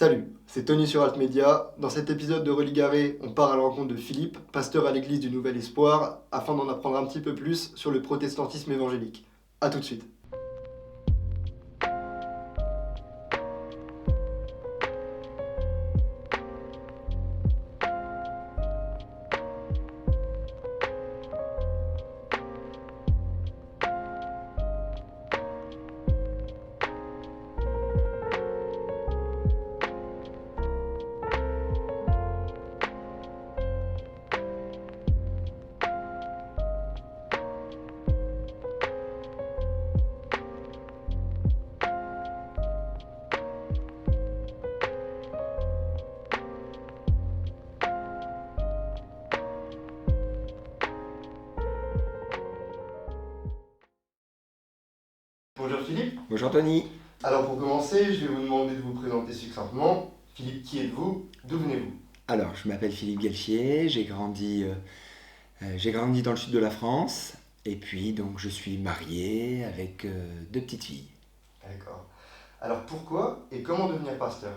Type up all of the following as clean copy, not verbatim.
Salut, c'est Tony sur Altmedia. Dans cet épisode de Religaré, on part à la rencontre de Philippe, pasteur à l'église du Nouvel Espoir, afin d'en apprendre un petit peu plus sur le protestantisme évangélique. A tout de suite. Bonjour Philippe. Bonjour Tony. Alors pour commencer, je vais vous demander de vous présenter succinctement. Philippe, qui êtes-vous? D'où venez-vous? Alors, je m'appelle Philippe Galchier, j'ai grandi dans le sud de la France, et puis donc je suis marié avec deux petites filles. D'accord. Alors pourquoi et comment devenir pasteur?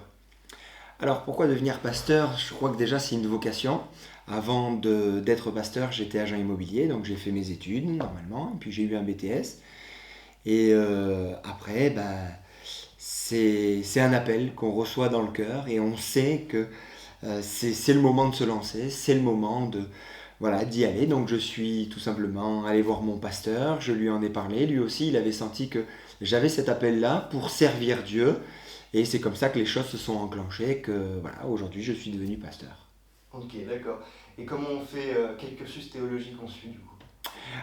Alors, pourquoi devenir pasteur? Je crois que déjà c'est une vocation. D'être pasteur, j'étais agent immobilier, donc j'ai fait mes études normalement, et puis j'ai eu un BTS. Et après, c'est un appel qu'on reçoit dans le cœur, et on sait que c'est le moment de se lancer, c'est le moment d'y aller. Donc je suis tout simplement allé voir mon pasteur, je lui en ai parlé. Lui aussi, il avait senti que j'avais cet appel-là pour servir Dieu. Et c'est comme ça que les choses se sont enclenchées, que voilà, aujourd'hui je suis devenu pasteur. Ok, d'accord. Et comment on fait, quel cursus théologique on suit du coup?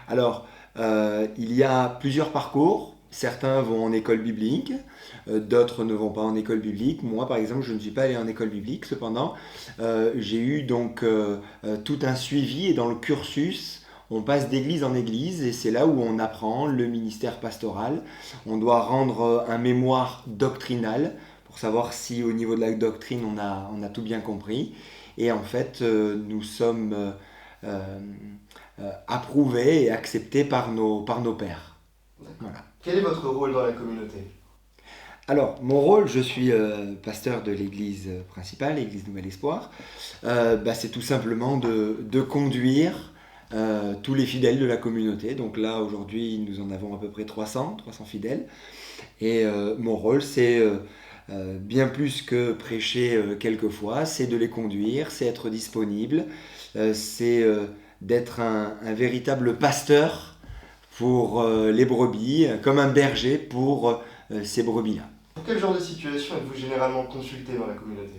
Alors, il y a plusieurs parcours. Certains vont en école biblique, d'autres ne vont pas en école biblique. Moi, par exemple, je ne suis pas allé en école biblique. Cependant, j'ai eu tout un suivi, et dans le cursus, on passe d'église en église, et c'est là où on apprend le ministère pastoral. On doit rendre un mémoire doctrinal pour savoir si au niveau de la doctrine on a tout bien compris. Et en fait, nous sommes euh, approuvés et acceptés par nos pairs. D'accord. Voilà. Quel est votre rôle dans la communauté? Alors, mon rôle, je suis pasteur de l'église principale, l'église Nouvel Espoir. C'est tout simplement de conduire tous les fidèles de la communauté. Donc là, aujourd'hui, nous en avons à peu près 300 fidèles. Et mon rôle, c'est bien plus que prêcher quelquefois, c'est de les conduire, c'est être disponible, c'est d'être un véritable pasteur pour les brebis, comme un berger pour ces brebis-là. Pour quel genre de situation êtes-vous généralement consulté dans la communauté?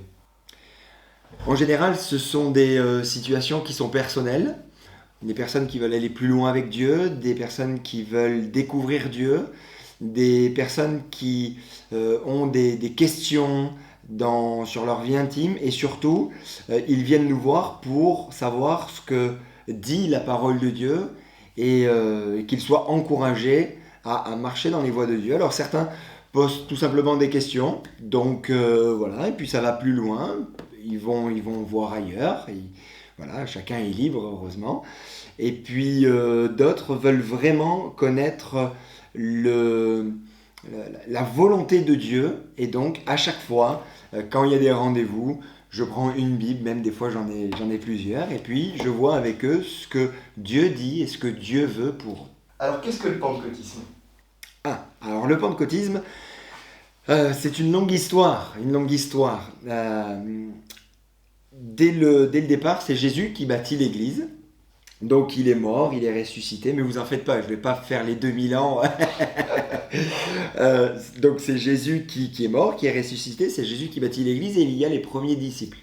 En général, ce sont des situations qui sont personnelles, des personnes qui veulent aller plus loin avec Dieu, des personnes qui veulent découvrir Dieu, des personnes qui ont des questions sur leur vie intime, et surtout, ils viennent nous voir pour savoir ce que dit la parole de Dieu, et qu'ils soient encouragés à marcher dans les voies de Dieu. Alors certains posent tout simplement des questions, donc voilà, et puis ça va plus loin, ils vont voir ailleurs, et voilà, chacun est libre, heureusement. Et puis d'autres veulent vraiment connaître le, la volonté de Dieu, et donc à chaque fois, quand il y a des rendez-vous, je prends une Bible, même des fois j'en ai plusieurs, et puis je vois avec eux ce que Dieu dit et ce que Dieu veut pour eux. Alors qu'est-ce que le pentecôtisme? Alors le pentecôtisme, c'est une longue histoire, une longue histoire. Dès le départ, c'est Jésus qui bâtit l'Église. Donc il est mort, il est ressuscité, mais vous en faites pas, je ne vais pas faire les 2000 ans. Donc c'est Jésus qui est mort, qui est ressuscité, c'est Jésus qui bâtit l'Église, et il y a les premiers disciples.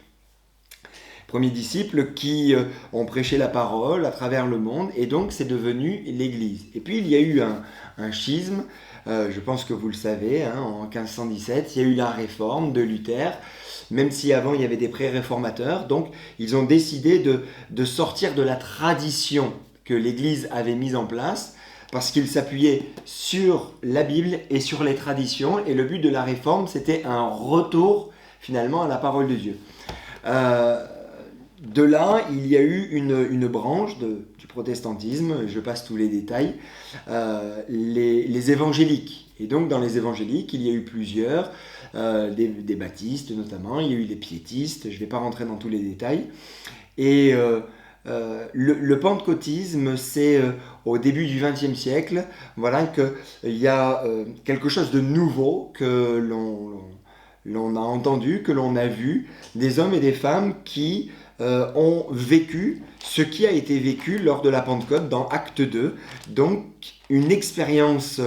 Premiers disciples qui ont prêché la parole à travers le monde, et donc c'est devenu l'Église. Et puis il y a eu un schisme, je pense que vous le savez, hein, en 1517, il y a eu la réforme de Luther, même si avant il y avait des pré-réformateurs. Donc ils ont décidé de sortir de la tradition que l'Église avait mise en place, parce qu'ils s'appuyaient sur la Bible et sur les traditions, et le but de la réforme, c'était un retour finalement à la parole de Dieu. De là, il y a eu une branche du protestantisme, je passe tous les détails, les évangéliques. Et donc dans les évangéliques, il y a eu plusieurs des baptistes notamment, il y a eu des piétistes, je ne vais pas rentrer dans tous les détails. Et le pentecôtisme, c'est au début du XXe siècle, voilà, qu'il y a quelque chose de nouveau que l'on a entendu, que l'on a vu, des hommes et des femmes qui ont vécu ce qui a été vécu lors de la Pentecôte dans Acte 2. Donc, une expérience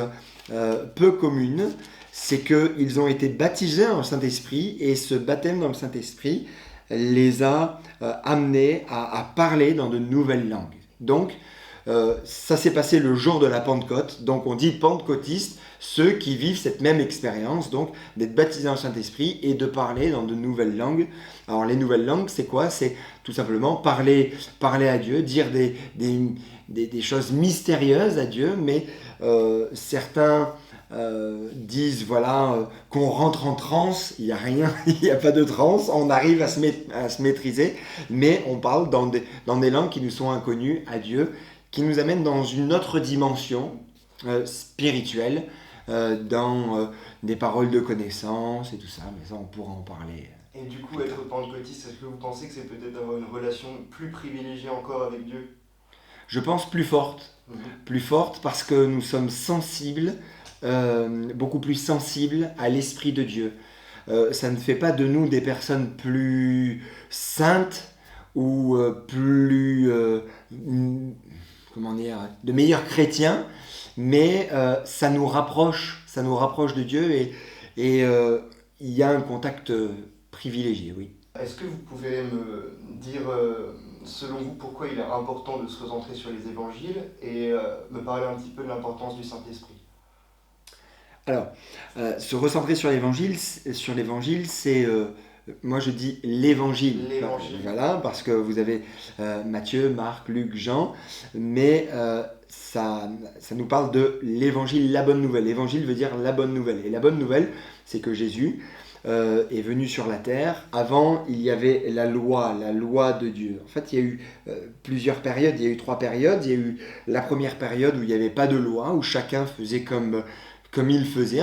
peu commune, c'est qu'ils ont été baptisés dans le Saint-Esprit, et ce baptême dans le Saint-Esprit les a amenés à parler dans de nouvelles langues. Donc, ça s'est passé le jour de la Pentecôte. Donc, on dit pentecôtistes, ceux qui vivent cette même expérience, donc d'être baptisés dans le Saint-Esprit et de parler dans de nouvelles langues. Alors, les nouvelles langues, c'est quoi? C'est tout simplement parler à Dieu, dire des choses mystérieuses à Dieu, mais certains disent qu'on rentre en transe. Il n'y a rien, il n'y a pas de transe, on arrive à se maîtriser, mais on parle dans des langues qui nous sont inconnues à Dieu, qui nous amènent dans une autre dimension spirituelle, dans des paroles de connaissance et tout ça, mais ça on pourra en parler. Et du coup, être pentecôtiste, est-ce que vous pensez que c'est peut-être avoir une relation plus privilégiée encore avec Dieu? Je pense plus forte. Plus forte parce que nous sommes sensibles, beaucoup plus sensibles à l'Esprit de Dieu. Ça ne fait pas de nous des personnes plus saintes ou plus, de meilleurs chrétiens, mais ça nous rapproche de Dieu, et il y a un contact privilégié, oui. Est-ce que vous pouvez me dire, selon vous, pourquoi il est important de se recentrer sur les évangiles et me parler un petit peu de l'importance du Saint-Esprit? Alors, se recentrer sur l'évangile, c'est, moi je dis l'évangile. Voilà, parce que vous avez Matthieu, Marc, Luc, Jean, mais ça nous parle de l'évangile, la bonne nouvelle. L'évangile veut dire la bonne nouvelle. Et la bonne nouvelle, c'est que Jésus est venu sur la terre. Avant, il y avait la loi de Dieu. En fait, il y a eu plusieurs périodes, il y a eu 3 périodes. Il y a eu la première période où il n'y avait pas de loi, où chacun faisait comme il faisait,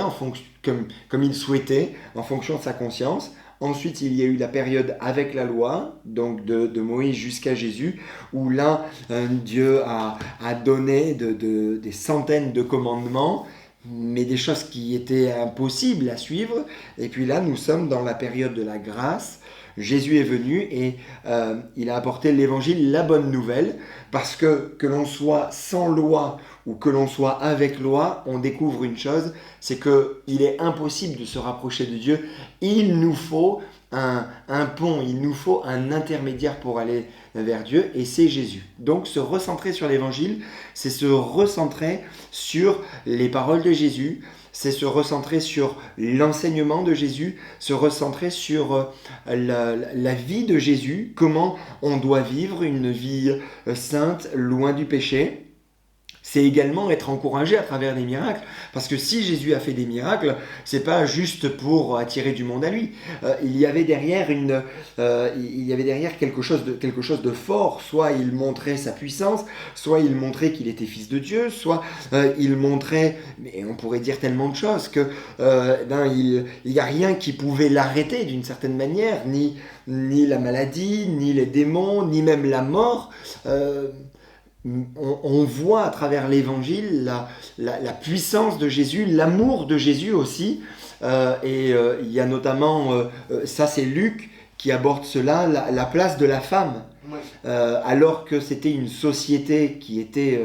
comme il souhaitait, en fonction de sa conscience. Ensuite, il y a eu la période avec la loi, donc de Moïse jusqu'à Jésus, où là, Dieu a donné des centaines de commandements, mais des choses qui étaient impossibles à suivre. Et puis là, nous sommes dans la période de la grâce. Jésus est venu et il a apporté l'évangile, la bonne nouvelle, parce que l'on soit sans loi ou que l'on soit avec loi, on découvre une chose, c'est qu'il est impossible de se rapprocher de Dieu. Il nous faut un pont, il nous faut un intermédiaire pour aller vers Dieu, et c'est Jésus. Donc se recentrer sur l'évangile, c'est se recentrer sur les paroles de Jésus, c'est se recentrer sur l'enseignement de Jésus, se recentrer sur la vie de Jésus, comment on doit vivre une vie sainte, loin du péché. C'est également être encouragé à travers des miracles, parce que si Jésus a fait des miracles, c'est pas juste pour attirer du monde à lui. Il y avait derrière quelque chose de fort. Soit il montrait sa puissance, soit il montrait qu'il était fils de Dieu, soit il montrait, mais on pourrait dire tellement de choses que il y a rien qui pouvait l'arrêter d'une certaine manière, ni la maladie, ni les démons, ni même la mort. On voit à travers l'évangile la puissance de Jésus, l'amour de Jésus aussi. Il y a notamment, ça c'est Luc qui aborde cela, la place de la femme. Oui. Alors que c'était une société qui était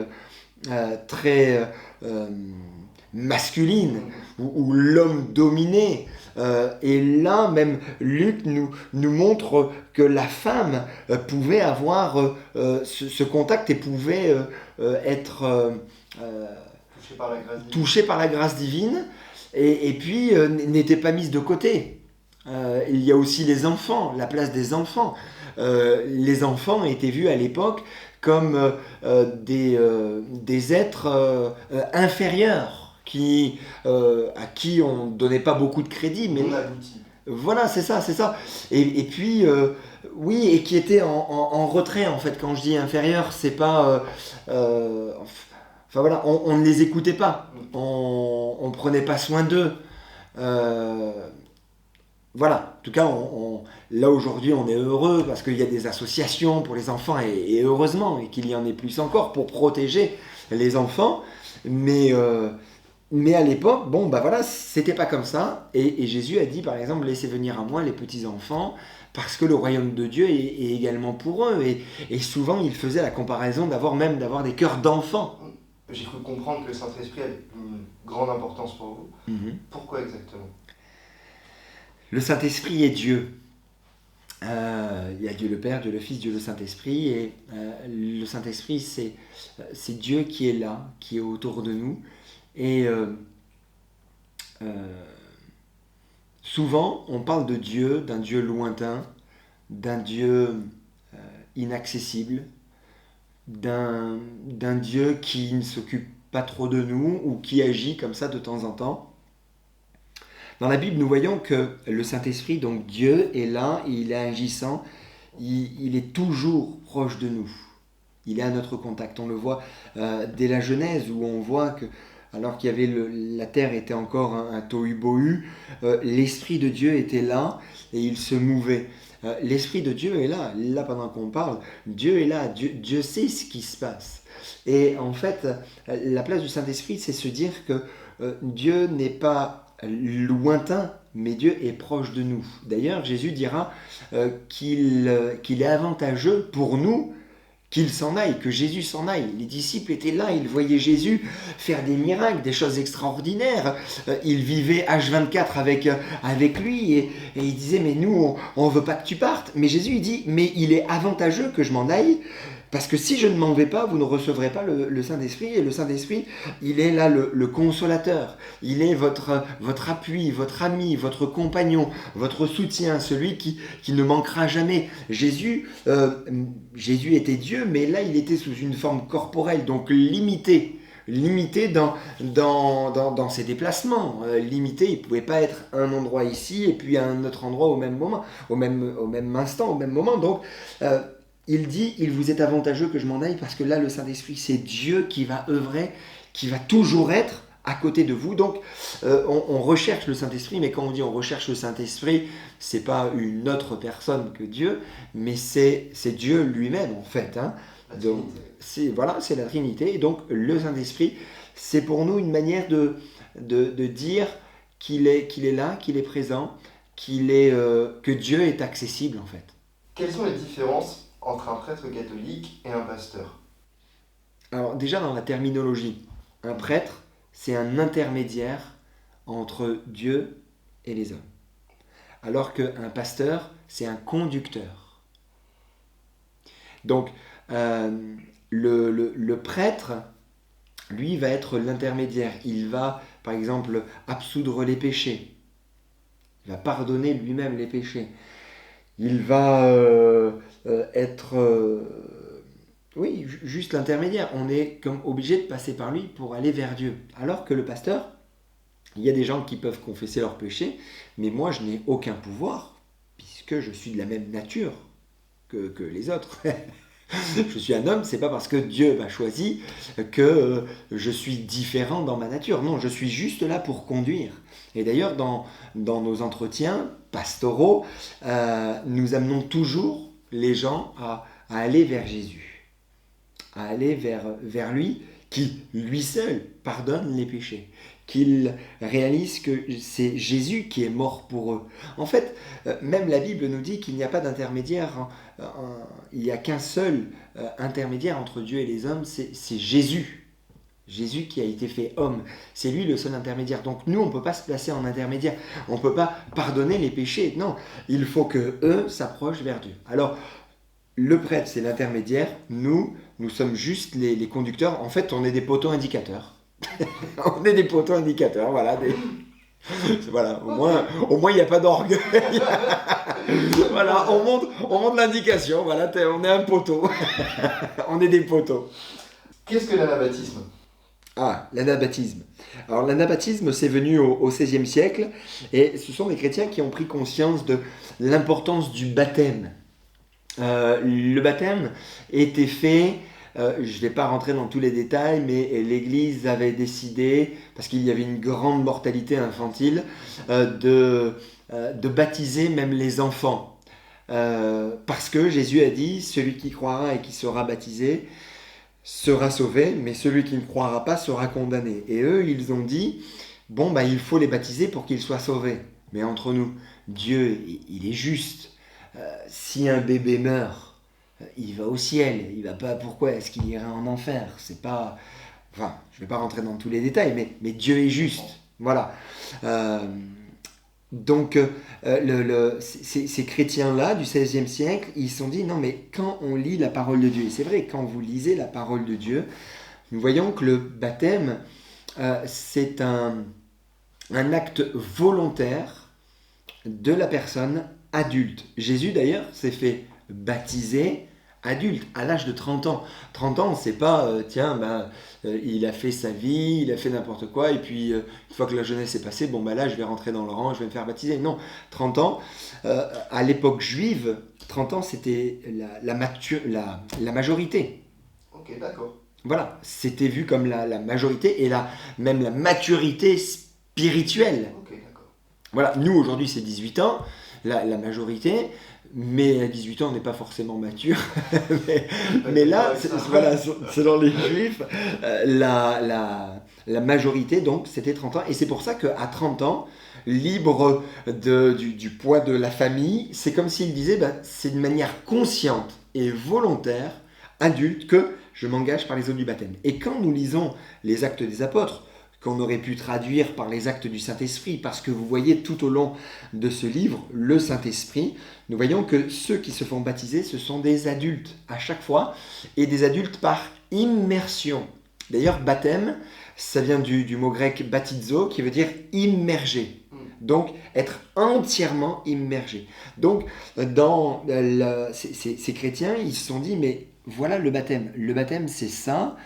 très masculine, où l'homme dominait. Et là, même Luc nous montre que la femme pouvait avoir ce contact et pouvait être touchée par la grâce divine, et puis n'était pas mise de côté. Il y a aussi les enfants, la place des enfants. Les enfants étaient vus à l'époque comme des êtres inférieurs, à qui on ne donnait pas beaucoup de crédit, mais voilà, c'est ça. Et puis oui, et qui étaient en retrait, en fait. Quand je dis inférieur, c'est pas enfin voilà, on ne les écoutait pas, on prenait pas soin d'eux, voilà, en tout cas, là aujourd'hui, on est heureux parce qu'il y a des associations pour les enfants, et heureusement, et qu'il y en ait plus encore pour protéger les enfants. Mais à l'époque, bon, bah voilà, c'était pas comme ça. Et Jésus a dit, par exemple, laissez venir à moi les petits-enfants, parce que le royaume de Dieu est également pour eux. Et souvent, il faisait la comparaison d'avoir des cœurs d'enfants. J'ai cru comprendre que le Saint-Esprit avait une grande importance pour vous. Mhm. Pourquoi exactement? Le Saint-Esprit est Dieu. Il y a Dieu le Père, Dieu le Fils, Dieu le Saint-Esprit. Et le Saint-Esprit, c'est Dieu qui est là, qui est autour de nous. Et souvent, on parle de Dieu, d'un Dieu lointain, d'un Dieu inaccessible, d'un Dieu qui ne s'occupe pas trop de nous ou qui agit comme ça de temps en temps. Dans la Bible, nous voyons que le Saint-Esprit, donc Dieu, est là, il est agissant, il est toujours proche de nous. Il est à notre contact. On le voit dès la Genèse, où on voit que, alors qu'il y avait la terre était encore un tohu-bohu, l'Esprit de Dieu était là et il se mouvait. L'Esprit de Dieu est là. Là, pendant qu'on parle, Dieu est là. Dieu sait ce qui se passe. Et en fait, la place du Saint-Esprit, c'est se dire que Dieu n'est pas lointain, mais Dieu est proche de nous. D'ailleurs, Jésus dira qu'il est avantageux pour nous qu'il s'en aille, que Jésus s'en aille. Les disciples étaient là, ils voyaient Jésus faire des miracles, des choses extraordinaires. Ils vivaient H24 avec lui et ils disaient, mais nous, on ne veut pas que tu partes. Mais Jésus, il dit, mais il est avantageux que je m'en aille, parce que si je ne m'en vais pas, vous ne recevrez pas le Saint-Esprit. Et le Saint-Esprit, il est là le consolateur. Il est votre appui, votre ami, votre compagnon, votre soutien, celui qui ne manquera jamais. Jésus était Dieu, mais là, il était sous une forme corporelle, donc limité dans ses déplacements. Limité, il ne pouvait pas être à un endroit ici et puis à un autre endroit au même moment, au même instant, au même moment. Donc, il dit, il vous est avantageux que je m'en aille parce que là, le Saint-Esprit, c'est Dieu qui va œuvrer, qui va toujours être à côté de vous. Donc, on recherche le Saint-Esprit, mais quand on dit on recherche le Saint-Esprit, c'est pas une autre personne que Dieu, mais c'est Dieu lui-même, en fait. Hein. Donc, c'est la Trinité. Et donc, le Saint-Esprit, c'est pour nous une manière de dire qu'il est là, qu'il est présent, que Dieu est accessible, en fait. Quelles sont les différences entre un prêtre catholique et un pasteur? Alors déjà dans la terminologie, un prêtre, c'est un intermédiaire entre Dieu et les hommes. Alors qu'un pasteur, c'est un conducteur. Donc le prêtre, lui, va être l'intermédiaire. Il va, par exemple, absoudre les péchés. Il va pardonner lui-même les péchés. Il va être juste l'intermédiaire. On est comme obligé de passer par lui pour aller vers Dieu. Alors que le pasteur, il y a des gens qui peuvent confesser leurs péchés, mais moi je n'ai aucun pouvoir, puisque je suis de la même nature que les autres. Je suis un homme, c'est pas parce que Dieu m'a choisi que je suis différent dans ma nature. Non, je suis juste là pour conduire. Et d'ailleurs, dans nos entretiens pastoraux, nous amenons toujours les gens à aller vers Jésus, à aller vers lui, qui, lui seul, pardonne les péchés, qu'ils réalisent que c'est Jésus qui est mort pour eux. En fait, même la Bible nous dit qu'il n'y a pas d'intermédiaire, il n'y a qu'un seul intermédiaire entre Dieu et les hommes, c'est Jésus. Jésus qui a été fait homme, c'est lui le seul intermédiaire. Donc nous, on ne peut pas se placer en intermédiaire, on ne peut pas pardonner les péchés. Non, il faut que eux s'approchent vers Dieu. Alors, le prêtre, c'est l'intermédiaire, nous sommes juste les conducteurs. En fait, on est des poteaux indicateurs. On est des poteaux indicateurs, voilà. Voilà, au moins il n'y a pas d'orgue. Voilà, on monte l'indication, voilà, on est un poteau. On est des poteaux. Qu'est-ce que l'anabaptisme ? Ah, l'anabaptisme. Alors l'anabaptisme, c'est venu au XVIe siècle, et ce sont les chrétiens qui ont pris conscience de l'importance du baptême. Le baptême était fait, je ne vais pas rentrer dans tous les détails, mais l'Église avait décidé, parce qu'il y avait une grande mortalité infantile, de de baptiser même les enfants. Parce que Jésus a dit, celui qui croira et qui sera baptisé sera sauvé, mais celui qui ne croira pas sera condamné. Et eux, ils ont dit, bon, bah, il faut les baptiser pour qu'ils soient sauvés. Mais entre nous, Dieu, il est juste. Si un bébé meurt, il va au ciel. Il va pas. Pourquoi est-ce qu'il irait en enfer? C'est pas. Enfin, je vais pas rentrer dans tous les détails, mais Dieu est juste. Voilà. Donc, ces chrétiens-là du XVIe siècle, ils se sont dit, non, mais quand on lit la parole de Dieu, et c'est vrai, quand vous lisez la parole de Dieu, nous voyons que le baptême, c'est un acte volontaire de la personne adulte. Jésus, d'ailleurs, s'est fait baptiser adulte, à l'âge de 30 ans. 30 ans, c'est pas, il a fait sa vie, il a fait n'importe quoi, et puis une fois que la jeunesse est passée, bon, bah là, je vais rentrer dans le rang, je vais me faire baptiser. Non, 30 ans, à l'époque juive, 30 ans, c'était la majorité. Ok, d'accord. Voilà, c'était vu comme la majorité, et même la maturité spirituelle. Ok, d'accord. Voilà, nous, aujourd'hui, c'est 18 ans, la majorité. Mais à 18 ans, on n'est pas forcément mature. mais là, voilà, selon les juifs, la majorité, donc, c'était 30 ans. Et c'est pour ça qu'à 30 ans, libre du poids de la famille, c'est comme s'il disait, c'est de manière consciente et volontaire, adulte, que je m'engage par les eaux du baptême. Et quand nous lisons les Actes des Apôtres, qu'on aurait pu traduire par les actes du Saint-Esprit, parce que vous voyez tout au long de ce livre, le Saint-Esprit, nous voyons que ceux qui se font baptiser, ce sont des adultes à chaque fois, et des adultes par immersion. D'ailleurs, baptême, ça vient du mot grec baptizo, qui veut dire immerger. Donc, être entièrement immergé. Donc, ces chrétiens, ils se sont dit, mais voilà le baptême. Le baptême, c'est ça.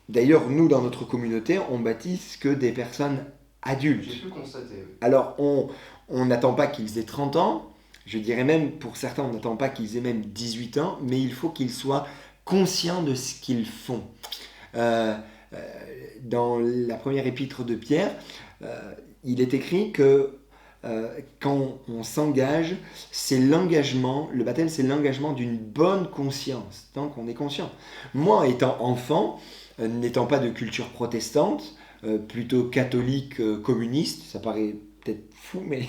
D'ailleurs, nous, dans notre communauté, on baptise que des personnes adultes. J'ai pu constater. Oui. Alors, on n'attend pas qu'ils aient 30 ans. Je dirais même, pour certains, on n'attend pas qu'ils aient même 18 ans, mais il faut qu'ils soient conscients de ce qu'ils font. Dans la première épître de Pierre, il est écrit que quand on s'engage, c'est l'engagement, le baptême, c'est l'engagement d'une bonne conscience. Donc, on est conscient. Moi, étant enfant, n'étant pas de culture protestante, plutôt catholique, communiste, ça paraît peut-être fou, mais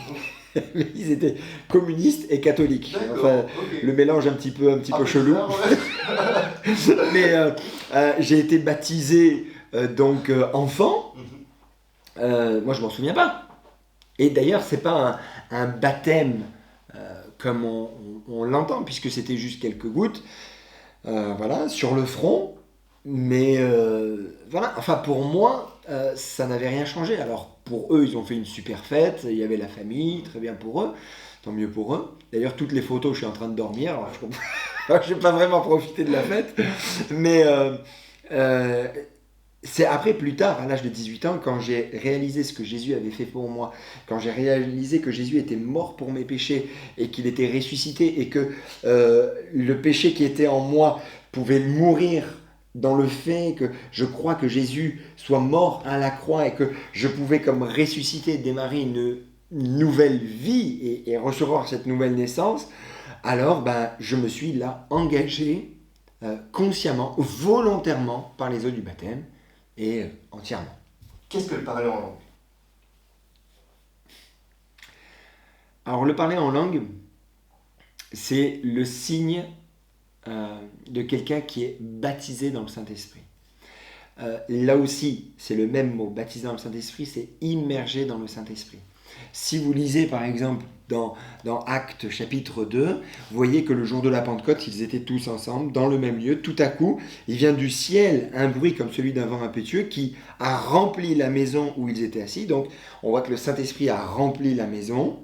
ils étaient communistes et catholiques. Enfin, okay. Le mélange un petit peu chelou. Bizarre, ouais. Mais j'ai été baptisé enfant. Moi, je m'en souviens pas. Et d'ailleurs, c'est pas un baptême comme on l'entend, puisque c'était juste quelques gouttes, sur le front. Mais voilà, enfin pour moi, ça n'avait rien changé. Alors pour eux, ils ont fait une super fête, il y avait la famille, très bien pour eux, tant mieux pour eux. D'ailleurs, toutes les photos, je suis en train de dormir, alors je n'ai pas vraiment profité de la fête. Mais c'est après, plus tard, à l'âge de 18 ans, quand j'ai réalisé ce que Jésus avait fait pour moi, quand j'ai réalisé que Jésus était mort pour mes péchés et qu'il était ressuscité et que le péché qui était en moi pouvait mourir dans le fait que je crois que Jésus soit mort à la croix et que je pouvais comme ressusciter, démarrer une nouvelle vie et recevoir cette nouvelle naissance, alors je me suis là engagé consciemment, volontairement par les eaux du baptême et entièrement. Qu'est-ce que le parler en langue? Alors le parler en langue, c'est le signe de quelqu'un qui est baptisé dans le Saint-Esprit. Là aussi, c'est le même mot, baptisé dans le Saint-Esprit, c'est immergé dans le Saint-Esprit. Si vous lisez par exemple dans Actes chapitre 2, vous voyez que le jour de la Pentecôte, ils étaient tous ensemble, dans le même lieu. Tout à coup, il vient du ciel un bruit comme celui d'un vent impétueux qui a rempli la maison où ils étaient assis. Donc, on voit que le Saint-Esprit a rempli la maison.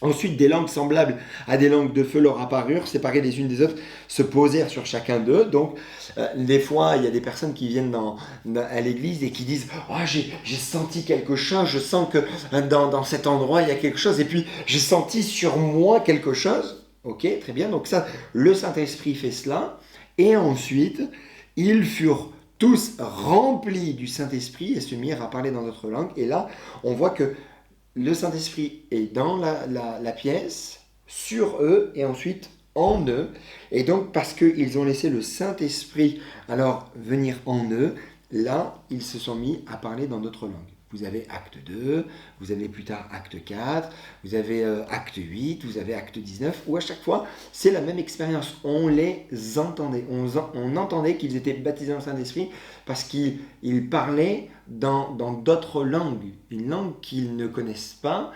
Ensuite, des langues semblables à des langues de feu leur apparurent, séparées les unes des autres, se posèrent sur chacun d'eux. Donc, des fois, il y a des personnes qui viennent à l'église et qui disent « Oh, j'ai senti quelque chose, je sens que dans cet endroit, il y a quelque chose. Et puis, j'ai senti sur moi quelque chose. » Ok, très bien. Donc ça, le Saint-Esprit fait cela. Et ensuite, ils furent tous remplis du Saint-Esprit et se mirent à parler dans notre langue. Et là, on voit que le Saint-Esprit est dans la pièce, sur eux et ensuite en eux. Et donc, parce qu'ils ont laissé le Saint-Esprit alors venir en eux, là, ils se sont mis à parler dans d'autres langues. Vous avez acte 2, vous avez plus tard acte 4, vous avez acte 8, vous avez acte 19, où à chaque fois, c'est la même expérience. On les entendait. On entendait qu'ils étaient baptisés dans le Saint-Esprit parce qu'ils parlaient dans d'autres langues. Une langue qu'ils ne connaissent pas,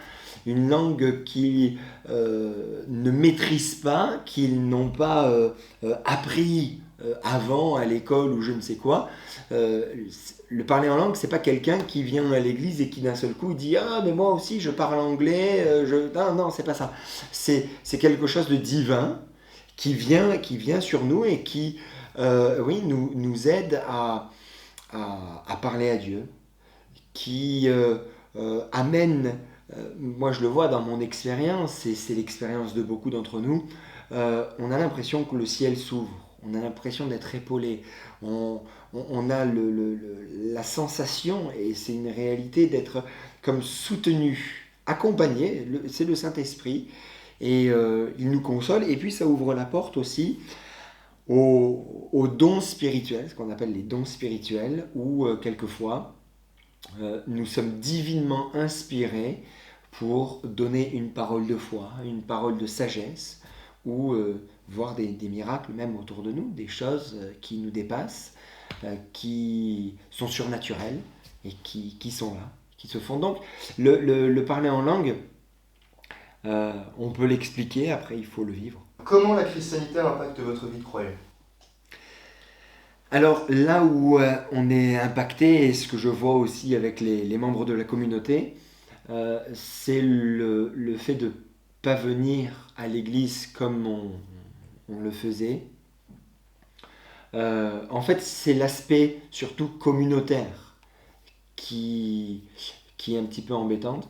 une langue qu'ils ne maîtrisent pas, qu'ils n'ont pas appris avant à l'école ou je ne sais quoi. Le parler en langue, c'est pas quelqu'un qui vient à l'église et qui d'un seul coup dit ah mais moi aussi je parle anglais. Non, c'est pas ça. C'est quelque chose de divin qui vient sur nous et qui oui nous aide à parler à Dieu, qui amène. Moi je le vois dans mon expérience et c'est l'expérience de beaucoup d'entre nous. On a l'impression que le ciel s'ouvre. On a l'impression d'être épaulé. On a la sensation, et c'est une réalité, d'être comme soutenu, accompagné. C'est le Saint-Esprit. Et il nous console. Et puis ça ouvre la porte aussi aux dons spirituels, ce qu'on appelle les dons spirituels, où quelquefois nous sommes divinement inspirés pour donner une parole de foi, une parole de sagesse, ou voir des miracles même autour de nous, des choses qui nous dépassent, qui sont surnaturelles et qui sont là, qui se font. Donc le parler en langue, on peut l'expliquer, après il faut le vivre. Comment la crise sanitaire impacte votre vie de croyant ? Alors là où on est impacté, et ce que je vois aussi avec les membres de la communauté, c'est le fait de ne pas venir à l'église comme on le faisait. En fait, c'est l'aspect surtout communautaire qui est un petit peu embêtante,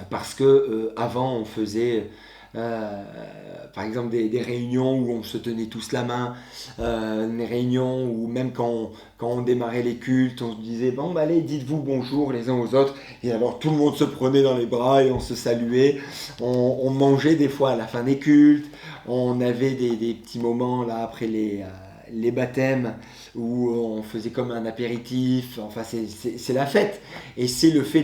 parce que avant on faisait par exemple des réunions où on se tenait tous la main, des réunions où même quand on démarrait les cultes, on se disait bon bah allez dites-vous bonjour les uns aux autres, et alors tout le monde se prenait dans les bras et on se saluait, on mangeait des fois à la fin des cultes, on avait des petits moments là après les baptêmes où on faisait comme un apéritif, enfin c'est la fête, et c'est le fait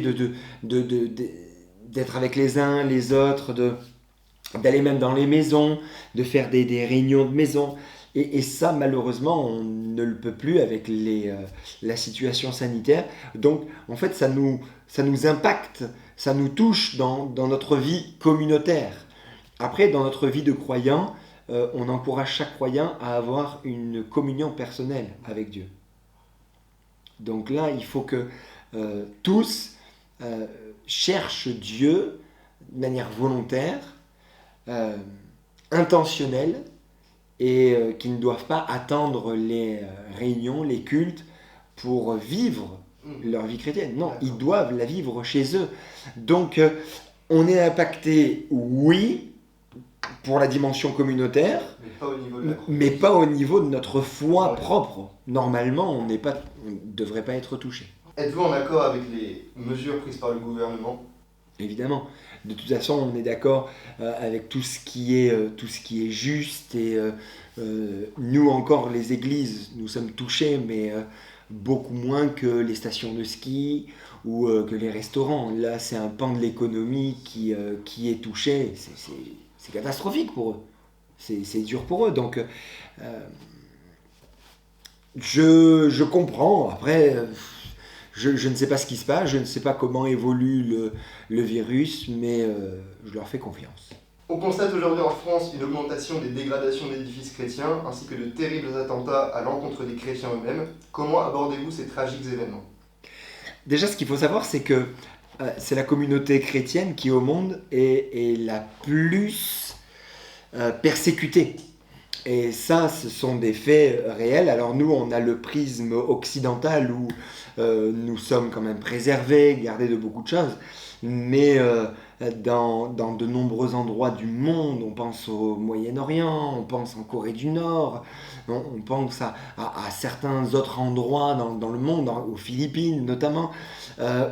d'être avec les uns, les autres, d'aller même dans les maisons, de faire des réunions de maison. Et ça, malheureusement, on ne le peut plus avec la situation sanitaire. Donc, en fait, ça nous impacte, ça nous touche dans notre vie communautaire. Après, dans notre vie de croyant, on encourage chaque croyant à avoir une communion personnelle avec Dieu. Donc là, il faut que tous cherchent Dieu de manière volontaire, intentionnels, et qui ne doivent pas attendre les réunions, les cultes pour vivre leur vie chrétienne. Non, ils doivent la vivre chez eux. Donc, on est impacté, oui, pour la dimension communautaire, mais pas au niveau de notre foi propre. Normalement, on ne devrait pas être touché. Êtes-vous en accord avec les mesures prises par le gouvernement ? Évidemment. De toute façon, on est d'accord avec tout ce qui est juste, et nous encore, les églises, nous sommes touchés, mais beaucoup moins que les stations de ski ou que les restaurants. Là, c'est un pan de l'économie qui est touché. C'est catastrophique pour eux. C'est dur pour eux. Donc, je comprends. Après... Je ne sais pas ce qui se passe, je ne sais pas comment évolue le virus, mais je leur fais confiance. On constate aujourd'hui en France une augmentation des dégradations d'édifices chrétiens, ainsi que de terribles attentats à l'encontre des chrétiens eux-mêmes. Comment abordez-vous ces tragiques événements ? Déjà, ce qu'il faut savoir, c'est que c'est la communauté chrétienne qui, au monde, est la plus persécutée. Et ça, ce sont des faits réels. Alors nous, on a le prisme occidental où nous sommes quand même préservés, gardés de beaucoup de choses. Mais dans de nombreux endroits du monde, on pense au Moyen-Orient, on pense en Corée du Nord, on pense à certains autres endroits dans le monde, aux Philippines notamment,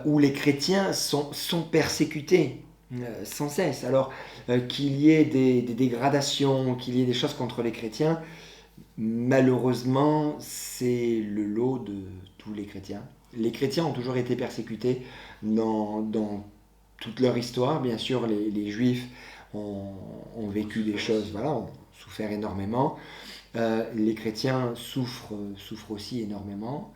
où les chrétiens sont persécutés sans cesse. Alors qu'il y ait des dégradations, qu'il y ait des choses contre les chrétiens, malheureusement, c'est le lot de tous les chrétiens. Les chrétiens ont toujours été persécutés dans toute leur histoire. Bien sûr, les juifs ont vécu des choses, voilà, ont souffert énormément. Les chrétiens souffrent aussi énormément.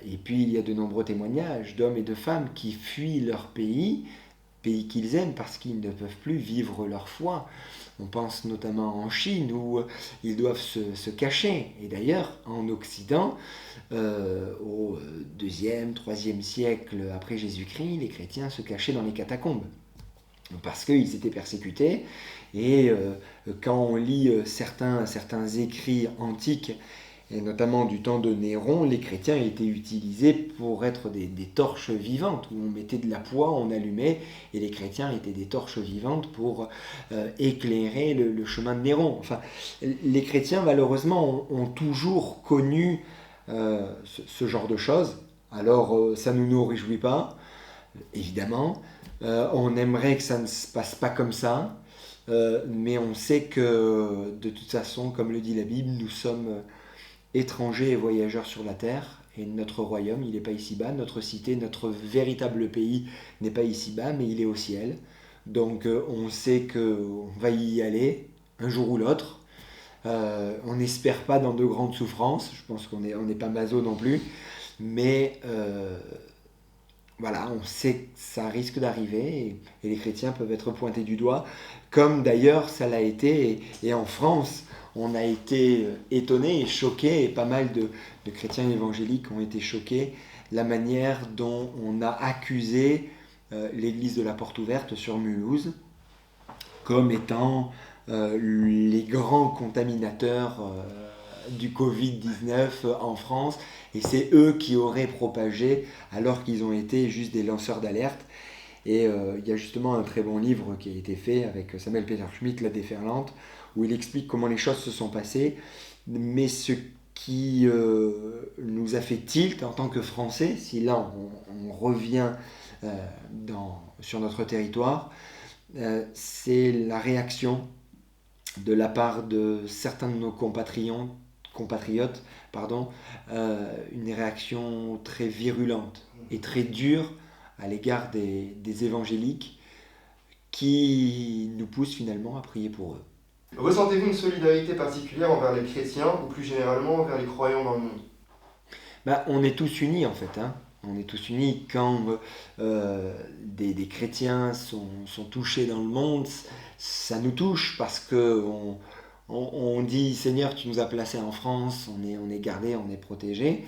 Et puis, il y a de nombreux témoignages d'hommes et de femmes qui fuient leur pays qu'ils aiment parce qu'ils ne peuvent plus vivre leur foi. On pense notamment en Chine où ils doivent se cacher. Et d'ailleurs, en Occident, au 2e, 3e siècle après Jésus-Christ, les chrétiens se cachaient dans les catacombes parce qu'ils étaient persécutés. Et quand on lit certains écrits antiques, et notamment du temps de Néron, les chrétiens étaient utilisés pour être des torches vivantes, où on mettait de la poix, on allumait, et les chrétiens étaient des torches vivantes pour éclairer le chemin de Néron. Enfin, les chrétiens, malheureusement, ont toujours connu ce genre de choses. Alors, ça ne nous réjouit pas, évidemment. On aimerait que ça ne se passe pas comme ça, mais on sait que, de toute façon, comme le dit la Bible, nous sommes étrangers et voyageurs sur la terre, et notre royaume, il n'est pas ici-bas, notre cité, notre véritable pays n'est pas ici-bas, mais il est au ciel. Donc on sait qu'on va y aller un jour ou l'autre. On n'espère pas dans de grandes souffrances, je pense qu'on n'est pas maso non plus, mais voilà, on sait que ça risque d'arriver, et les chrétiens peuvent être pointés du doigt, comme d'ailleurs ça l'a été, et en France, on a été étonnés et choqués, et pas mal de chrétiens évangéliques ont été choqués, la manière dont on a accusé l'église de la Porte Ouverte sur Mulhouse comme étant les grands contaminateurs du Covid-19 en France, et c'est eux qui auraient propagé alors qu'ils ont été juste des lanceurs d'alerte. Et il y a justement un très bon livre qui a été fait avec Samuel Peter Schmidt, La Déferlante, où il explique comment les choses se sont passées. Mais ce qui nous a fait tilt en tant que Français, si là on revient sur notre territoire, c'est la réaction de la part de certains de nos compatriotes, une réaction très virulente et très dure à l'égard des évangéliques qui nous poussent finalement à prier pour eux. Ressentez-vous une solidarité particulière envers les chrétiens ou plus généralement envers les croyants dans le monde ? On est tous unis en fait. On est tous unis quand des chrétiens sont touchés dans le monde. Ça nous touche parce que on dit Seigneur, tu nous as placés en France, on est gardés, on est protégés.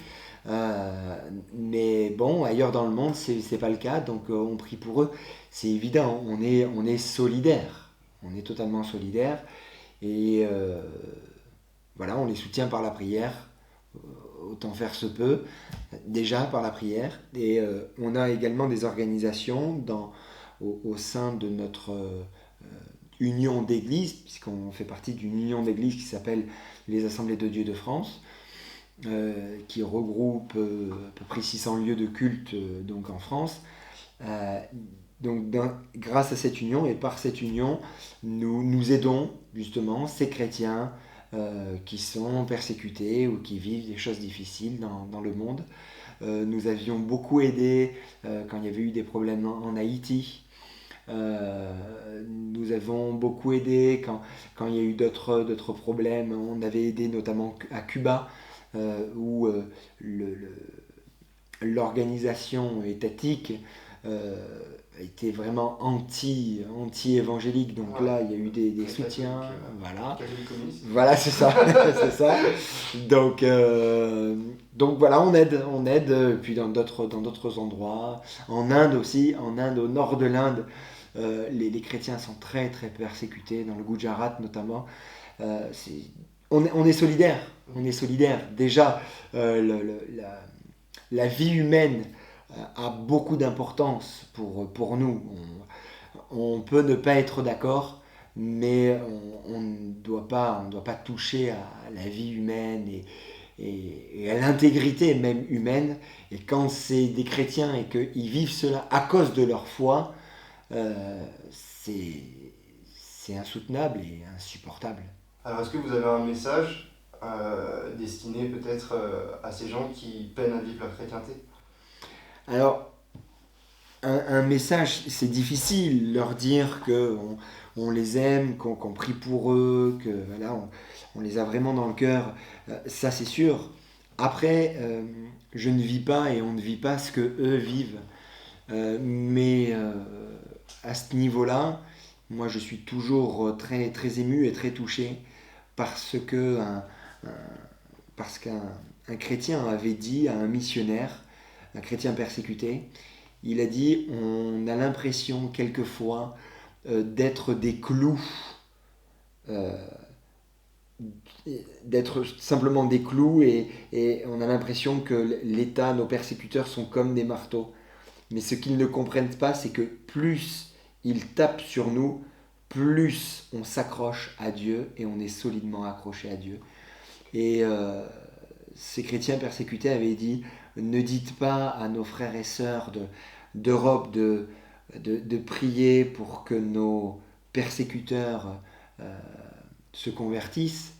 Mais bon, ailleurs dans le monde, c'est pas le cas, donc on prie pour eux. C'est évident, on est solidaires, on est totalement solidaires, et voilà, on les soutient par la prière, autant faire se peut, déjà par la prière, et on a également des organisations au sein de notre union d'églises, puisqu'on fait partie d'une union d'églises qui s'appelle les Assemblées de Dieu de France, qui regroupe à peu près 600 lieux de culte donc en France. Donc grâce à cette union et par cette union, nous aidons justement ces chrétiens qui sont persécutés ou qui vivent des choses difficiles dans le monde. Nous avions beaucoup aidé quand il y avait eu des problèmes en Haïti. Nous avons beaucoup aidé quand il y a eu d'autres problèmes. On avait aidé notamment à Cuba, où l'organisation étatique était vraiment anti-évangélique, donc là il y a eu des soutiens, voilà c'est ça, c'est ça. Donc voilà, on aide, puis dans d'autres endroits, en Inde aussi, au nord de l'Inde, les chrétiens sont très très persécutés, dans le Gujarat notamment. On est solidaires, on est solidaires. Déjà, la vie humaine a beaucoup d'importance pour nous. On peut ne pas être d'accord, mais on ne doit pas toucher à la vie humaine et à l'intégrité même humaine. Et quand c'est des chrétiens et qu'ils vivent cela à cause de leur foi, c'est insoutenable et insupportable. Alors, est-ce que vous avez un message destiné peut-être à ces gens qui peinent à vivre leur chrétienté? Alors, un message, c'est difficile, leur dire qu'on les aime, qu'on prie pour eux, que voilà, on les a vraiment dans le cœur, ça c'est sûr. Après, je ne vis pas et on ne vit pas ce que eux vivent. Mais à ce niveau-là, moi je suis toujours très, très ému et très touché parce qu'un chrétien avait dit à un missionnaire, un chrétien persécuté, il a dit on a l'impression quelquefois d'être des clous, d'être simplement des clous et on a l'impression que l'État, nos persécuteurs sont comme des marteaux. Mais ce qu'ils ne comprennent pas, c'est que plus ils tapent sur nous, plus on s'accroche à Dieu et on est solidement accroché à Dieu. Et ces chrétiens persécutés avaient dit ne dites pas à nos frères et sœurs d'Europe de prier pour que nos persécuteurs se convertissent,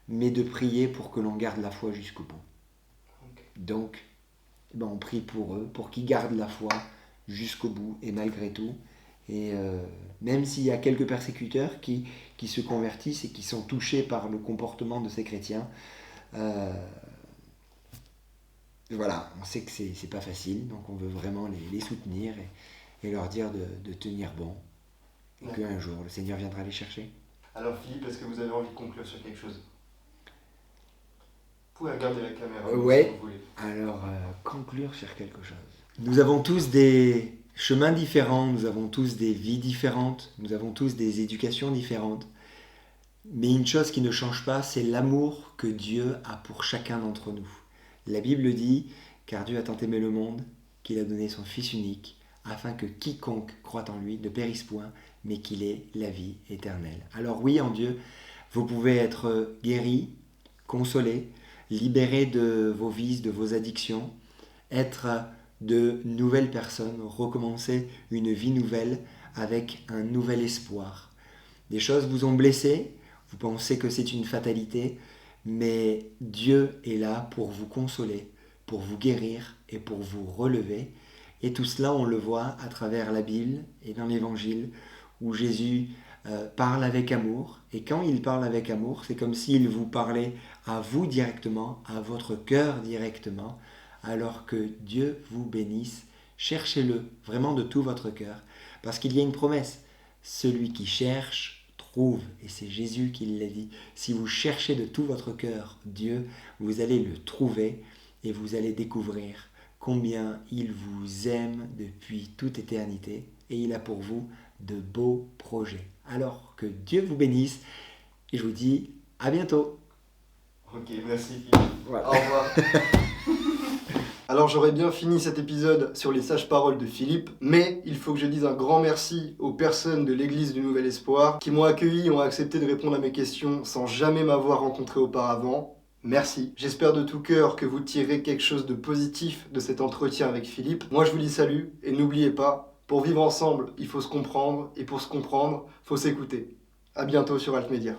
mais de prier pour que l'on garde la foi jusqu'au bout. Okay. Donc, on prie pour eux, pour qu'ils gardent la foi jusqu'au bout et malgré tout. Et même s'il y a quelques persécuteurs qui se convertissent et qui sont touchés par le comportement de ces chrétiens, voilà, on sait que c'est pas facile, donc on veut vraiment les soutenir et leur dire de tenir bon, et qu'un jour le Seigneur viendra les chercher. Alors Philippe, est-ce que vous avez envie de conclure sur quelque chose? Vous pouvez regarder la caméra ouais. Si vous voulez. Alors, conclure sur quelque chose. Nous avons tous des chemins différents, nous avons tous des vies différentes, nous avons tous des éducations différentes. Mais une chose qui ne change pas, c'est l'amour que Dieu a pour chacun d'entre nous. La Bible dit, car Dieu a tant aimé le monde, qu'il a donné son Fils unique, afin que quiconque croit en lui ne périsse point, mais qu'il ait la vie éternelle. Alors oui, en Dieu, vous pouvez être guéri, consolé, libéré de vos vices, de vos addictions, être de nouvelles personnes, recommencer une vie nouvelle avec un nouvel espoir. Des choses vous ont blessé, vous pensez que c'est une fatalité, mais Dieu est là pour vous consoler, pour vous guérir et pour vous relever. Et tout cela, on le voit à travers la Bible et dans l'Évangile, où Jésus parle avec amour. Et quand il parle avec amour, c'est comme s'il vous parlait à vous directement, à votre cœur directement, alors que Dieu vous bénisse. Cherchez-le vraiment de tout votre cœur, parce qu'il y a une promesse. Celui qui cherche, trouve, et c'est Jésus qui l'a dit. Si vous cherchez de tout votre cœur Dieu, vous allez le trouver et vous allez découvrir combien il vous aime depuis toute éternité et il a pour vous de beaux projets. Alors que Dieu vous bénisse et je vous dis à bientôt. Ok, merci Philippe. Voilà. Au revoir. Alors j'aurais bien fini cet épisode sur les sages paroles de Philippe, mais il faut que je dise un grand merci aux personnes de l'église du Nouvel Espoir qui m'ont accueilli et ont accepté de répondre à mes questions sans jamais m'avoir rencontré auparavant. Merci. J'espère de tout cœur que vous tirez quelque chose de positif de cet entretien avec Philippe. Moi je vous dis salut et n'oubliez pas, pour vivre ensemble, il faut se comprendre et pour se comprendre, il faut s'écouter. À bientôt sur Altmedia.